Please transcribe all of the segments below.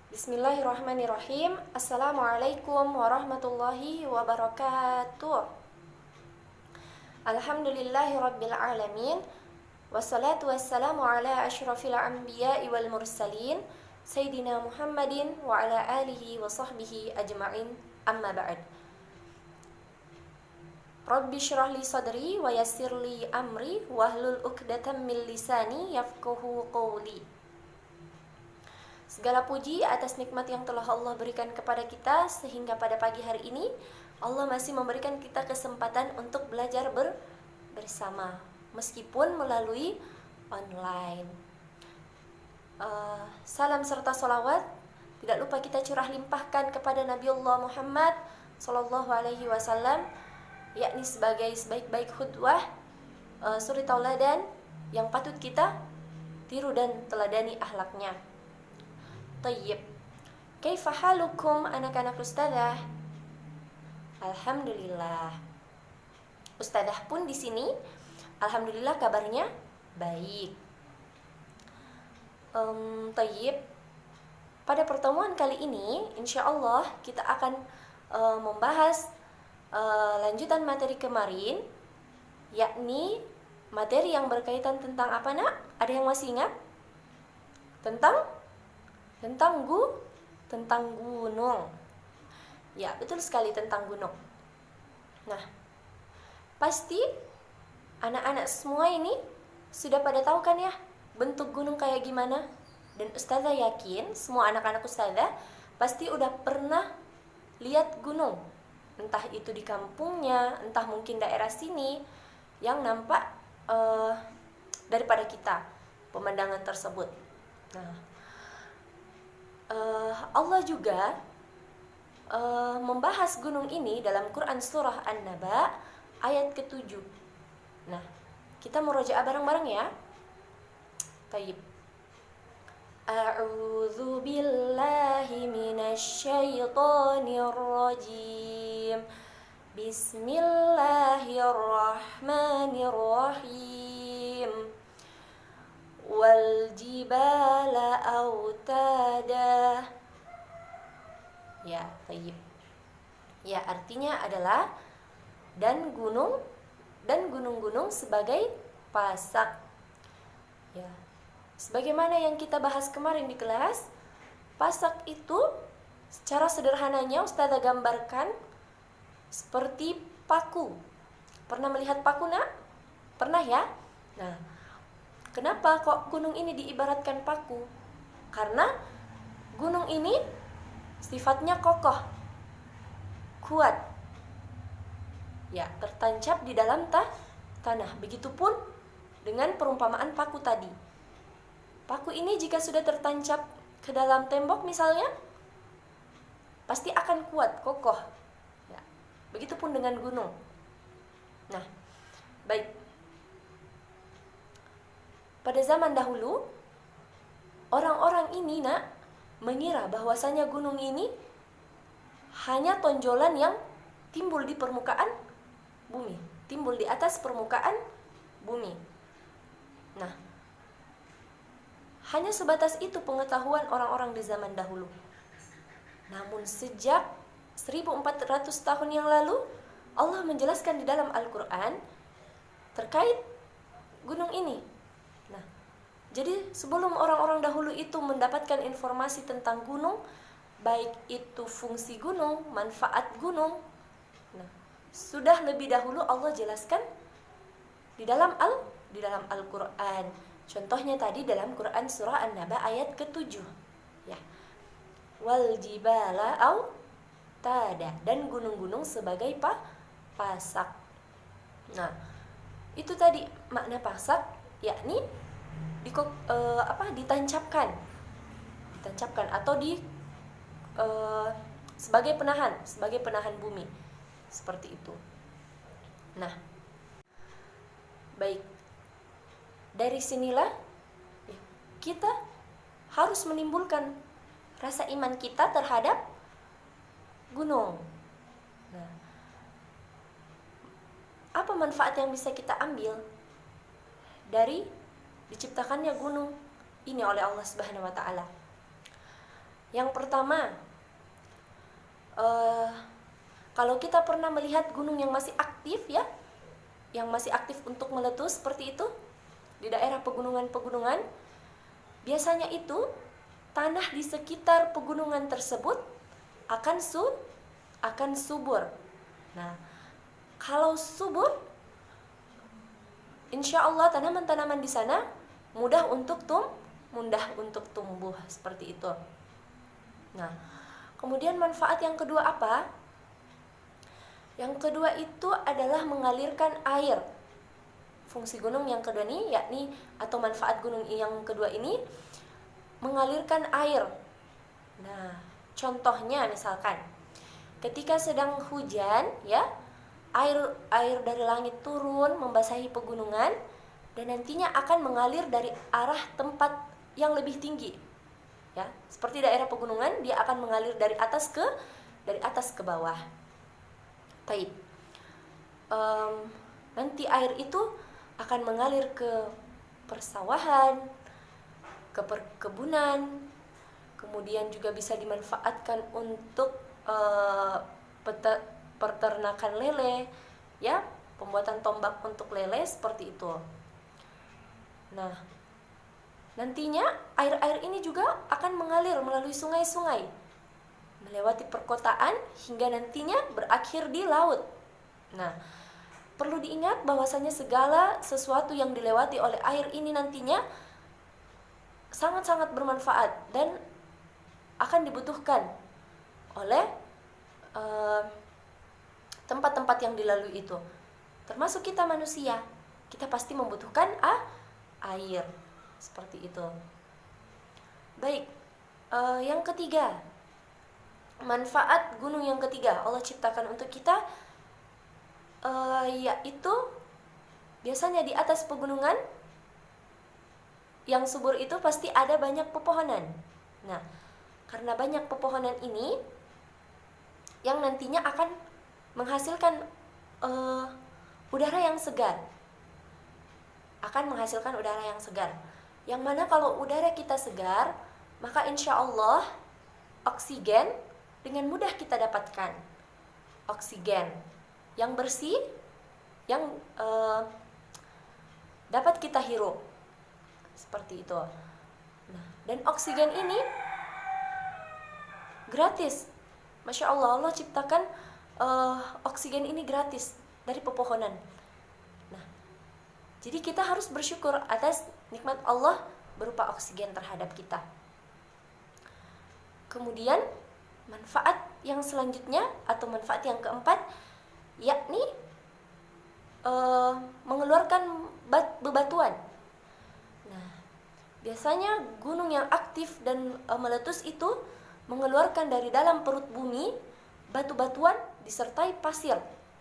Bismillahirrahmanirrahim. Assalamualaikum warahmatullahi wabarakatuh. Alhamdulillahi rabbil alamin. Wassalatu wassalamu ala asyrafil anbiya'i wal mursalin Sayyidina Muhammadin wa ala alihi wa sahbihi ajma'in. Amma ba'd. Rabbi syrah li sadri wa yassir li amri wahlul uqdatam min lisani yafqahu qawli. Segala puji atas nikmat yang telah Allah berikan kepada kita, sehingga pada pagi hari ini Allah masih memberikan kita kesempatan untuk belajar bersama, meskipun melalui online. Salam serta salawat tidak lupa kita curah limpahkan kepada Nabiullah Muhammad Sallallahu Alaihi Wasallam, yakni sebagai sebaik-baik khutbah, suri tauladan yang patut kita tiru dan teladani akhlaknya. Tayyib. Kaifa halukum anak-anak ustadzah? Alhamdulillah. Ustadzah pun di sini alhamdulillah kabarnya baik. Tayyib. Pada pertemuan kali ini insyaallah kita akan membahas lanjutan materi kemarin, yakni materi yang berkaitan tentang apa, Nak? Ada yang masih ingat? Tentang gunung. Ya, betul sekali, tentang gunung. Nah, pasti anak-anak semua ini sudah pada tahu kan ya bentuk gunung kayak gimana? Dan ustazah yakin semua anak-anak ustazah pasti udah pernah lihat gunung. Entah itu di kampungnya, entah mungkin daerah sini yang nampak daripada kita pemandangan tersebut. Nah, Allah juga membahas gunung ini dalam Quran surah An-Naba ayat ke-7. Nah, kita murojaah bareng-bareng ya. Tayyib. A'udzu billahi minasyaitonir rajim. Bismillahirrahmanirrahim. Wal jibala autada. Ya, tayyib. Ya, artinya adalah dan gunung-gunung sebagai pasak. Ya. Sebagaimana yang kita bahas kemarin di kelas, pasak itu secara sederhananya Ustazah gambarkan seperti paku. Pernah melihat paku, Nak? Pernah ya? Nah, kenapa kok gunung ini diibaratkan paku? Karena gunung ini sifatnya kokoh, kuat, ya, tertancap di dalam tanah. Begitupun dengan perumpamaan paku tadi. Paku ini jika sudah tertancap ke dalam tembok misalnya, pasti akan kuat, kokoh. Ya, begitupun dengan gunung. Nah, baik. Pada zaman dahulu, orang-orang ini, Nak, mengira bahwasanya gunung ini hanya tonjolan yang timbul di permukaan bumi, timbul di atas permukaan bumi. Nah, hanya sebatas itu pengetahuan orang-orang di zaman dahulu. Namun sejak 1400 tahun yang lalu, Allah menjelaskan di dalam Al-Quran terkait gunung ini. Nah, jadi sebelum orang-orang dahulu itu mendapatkan informasi tentang gunung, baik itu fungsi gunung, manfaat gunung, nah, sudah lebih dahulu Allah jelaskan di dalam Al-Quran. Contohnya tadi dalam Quran surah An-Naba ayat ke-7. Ya. Wal jibala autada, dan gunung-gunung sebagai pasak. Nah, itu tadi makna pasak, yakni ditancapkan atau sebagai penahan bumi, seperti itu. Nah, baik, dari sinilah kita harus menimbulkan rasa iman kita terhadap gunung. Nah, apa manfaat yang bisa kita ambil dari diciptakannya gunung ini oleh Allah Subhanahu wa taala? Yang pertama, kalau kita pernah melihat gunung yang masih aktif ya, yang masih aktif untuk meletus seperti itu di daerah pegunungan-pegunungan, biasanya itu tanah di sekitar pegunungan tersebut akan subur. Nah, kalau subur, insya Allah tanaman-tanaman di sana mudah untuk tumbuh seperti itu. Nah, kemudian manfaat yang kedua apa? Yang kedua itu adalah mengalirkan air. Fungsi gunung yang kedua ini, yakni atau manfaat gunung yang kedua ini mengalirkan air. Nah, contohnya misalkan ketika sedang hujan ya, air dari langit turun membasahi pegunungan dan nantinya akan mengalir dari arah tempat yang lebih tinggi. Ya, seperti daerah pegunungan, dia akan mengalir dari atas ke bawah. Baik. Nanti air itu akan mengalir ke persawahan, ke perkebunan, kemudian juga bisa dimanfaatkan untuk peternakan lele, ya, pembuatan tombak untuk lele seperti itu. Nah, nantinya air-air ini juga akan mengalir melalui sungai-sungai, melewati perkotaan hingga nantinya berakhir di laut. Nah, perlu diingat bahwasanya segala sesuatu yang dilewati oleh air ini nantinya sangat-sangat bermanfaat dan akan dibutuhkan oleh tempat-tempat yang dilalui itu. Termasuk kita manusia, kita pasti membutuhkan air. Seperti itu. Baik, yang ketiga, manfaat gunung yang ketiga Allah ciptakan untuk kita, yaitu biasanya di atas pegunungan yang subur itu pasti ada banyak pepohonan. Nah, karena banyak pepohonan ini yang nantinya akan menghasilkan udara yang segar. Yang mana kalau udara kita segar, maka insya Allah oksigen dengan mudah kita dapatkan. Oksigen yang bersih, yang dapat kita hirup. Seperti itu. Nah, dan oksigen ini gratis. Masya Allah, Allah ciptakan oksigen ini gratis dari pepohonan. Nah, jadi kita harus bersyukur atas nikmat Allah berupa oksigen terhadap kita. Kemudian manfaat yang selanjutnya atau manfaat yang keempat, yakni mengeluarkan bebatuan. Nah, biasanya gunung yang aktif dan meletus itu mengeluarkan dari dalam perut bumi batu-batuan disertai pasir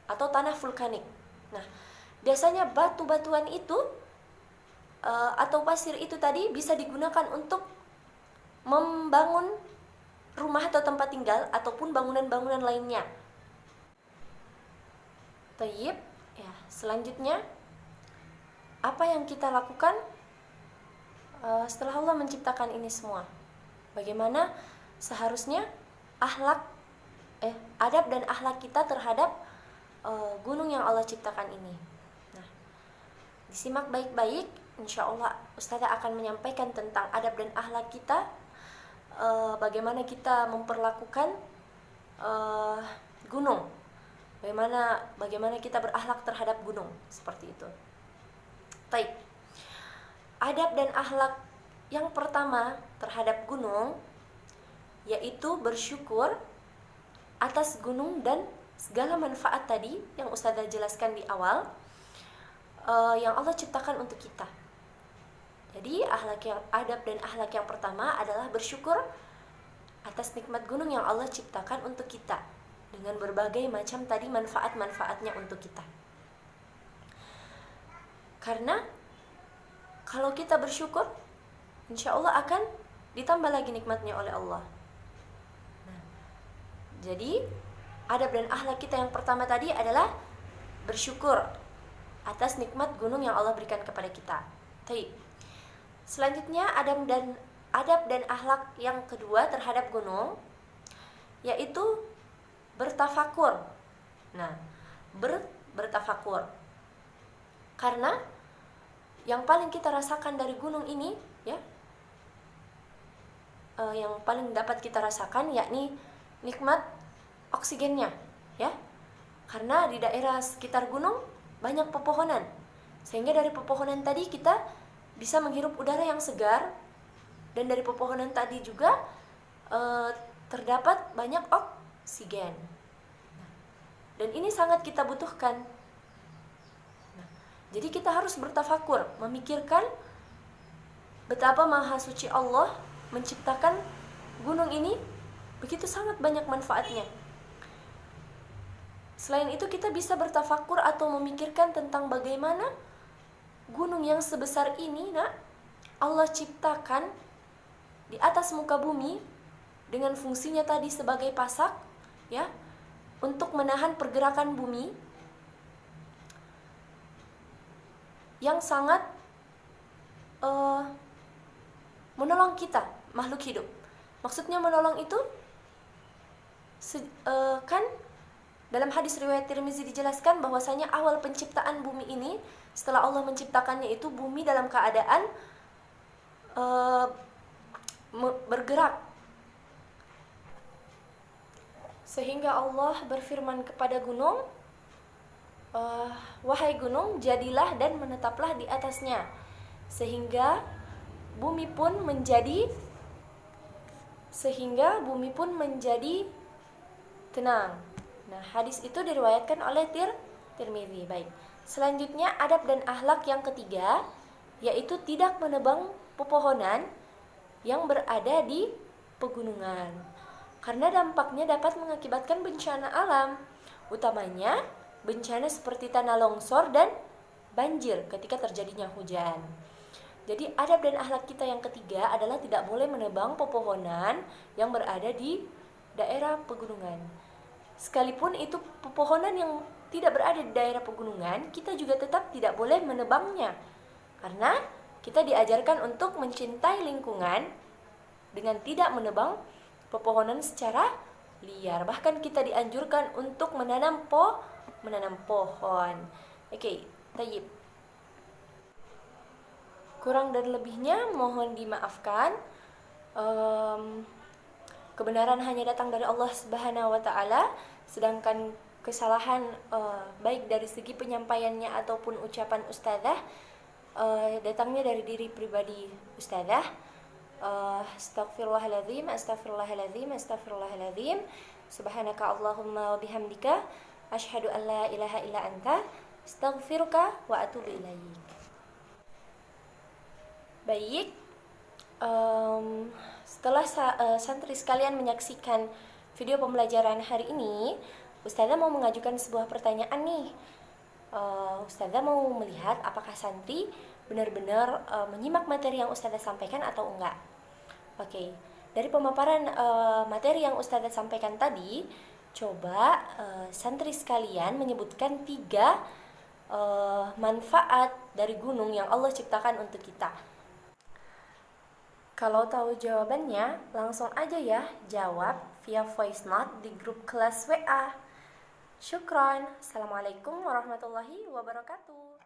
atau tanah vulkanik. Nah, biasanya batu-batuan itu atau pasir itu tadi bisa digunakan untuk membangun rumah atau tempat tinggal ataupun bangunan-bangunan lainnya. Tayyib, ya, selanjutnya apa yang kita lakukan setelah Allah menciptakan ini semua? Bagaimana seharusnya adab dan akhlak kita terhadap gunung yang Allah ciptakan ini. Nah, disimak baik-baik, insya Allah Ustazah akan menyampaikan tentang adab dan akhlak kita, bagaimana kita memperlakukan gunung, bagaimana kita berakhlak terhadap gunung, seperti itu. Baik, adab dan akhlak yang pertama terhadap gunung yaitu bersyukur atas gunung dan segala manfaat tadi yang Ustazah jelaskan di awal, yang Allah ciptakan untuk kita. Jadi adab dan akhlak yang pertama adalah bersyukur atas nikmat gunung yang Allah ciptakan untuk kita dengan berbagai macam tadi manfaat-manfaatnya untuk kita. Karena kalau kita bersyukur, insya Allah akan ditambah lagi nikmatnya oleh Allah. Nah, jadi adab dan akhlak kita yang pertama tadi adalah bersyukur atas nikmat gunung yang Allah berikan kepada kita. Baik. Selanjutnya adab dan adab dan akhlak yang kedua terhadap gunung, yaitu bertafakur. Nah, bertafakur. Karena yang paling kita rasakan dari gunung ini, ya, yang paling dapat kita rasakan yakni nikmat oksigennya, ya. Karena di daerah sekitar gunung banyak pepohonan, sehingga dari pepohonan tadi kita bisa menghirup udara yang segar, dan dari pepohonan tadi juga terdapat banyak oksigen. Dan ini sangat kita butuhkan. Jadi kita harus bertafakur, memikirkan betapa maha suci Allah menciptakan gunung ini, begitu sangat banyak manfaatnya. Selain itu kita bisa bertafakur atau memikirkan tentang bagaimana gunung yang sebesar ini, Allah ciptakan di atas muka bumi dengan fungsinya tadi sebagai pasak, ya, untuk menahan pergerakan bumi yang sangat menolong kita, makhluk hidup. Maksudnya menolong itu kan dalam hadis riwayat Tirmizi dijelaskan bahwasanya awal penciptaan bumi ini, setelah Allah menciptakannya itu bumi dalam keadaan bergerak. Sehingga Allah berfirman kepada gunung, wahai gunung, jadilah dan menetaplah di atasnya, sehingga bumi pun menjadi tenang. Nah, hadis itu diriwayatkan oleh Tirmizi. Baik. Selanjutnya adab dan akhlak yang ketiga, yaitu tidak menebang pepohonan yang berada di pegunungan. Karena dampaknya dapat mengakibatkan bencana alam, utamanya bencana seperti tanah longsor dan banjir ketika terjadinya hujan. Jadi adab dan akhlak kita yang ketiga adalah tidak boleh menebang pepohonan yang berada di daerah pegunungan. Sekalipun itu pepohonan yang tidak berada di daerah pegunungan, kita juga tetap tidak boleh menebangnya. Karena kita diajarkan untuk mencintai lingkungan dengan tidak menebang pepohonan secara liar. Bahkan kita dianjurkan untuk menanam pohon. Oke, tayyib. Kurang dan lebihnya mohon dimaafkan. Kebenaran hanya datang dari Allah Subhanahu wa taala, sedangkan kesalahan baik dari segi penyampaiannya ataupun ucapan ustazah datangnya dari diri pribadi ustazah. Astaghfirullahaladzim. Subhanaka Allahumma wa bihamdika asyhadu an la ilaha illa anta astaghfiruka wa atubu ilaik. Baik, setelah santri sekalian menyaksikan video pembelajaran hari ini, Ustazah mau mengajukan sebuah pertanyaan nih. Ustazah mau melihat apakah santri benar-benar menyimak materi yang Ustazah sampaikan atau enggak. Oke, dari pemaparan materi yang Ustazah sampaikan tadi, coba santri sekalian menyebutkan 3 manfaat dari gunung yang Allah ciptakan untuk kita. Kalau tahu jawabannya, langsung aja ya jawab via voice note di grup kelas WA. Syukron. Assalamualaikum warahmatullahi wabarakatuh.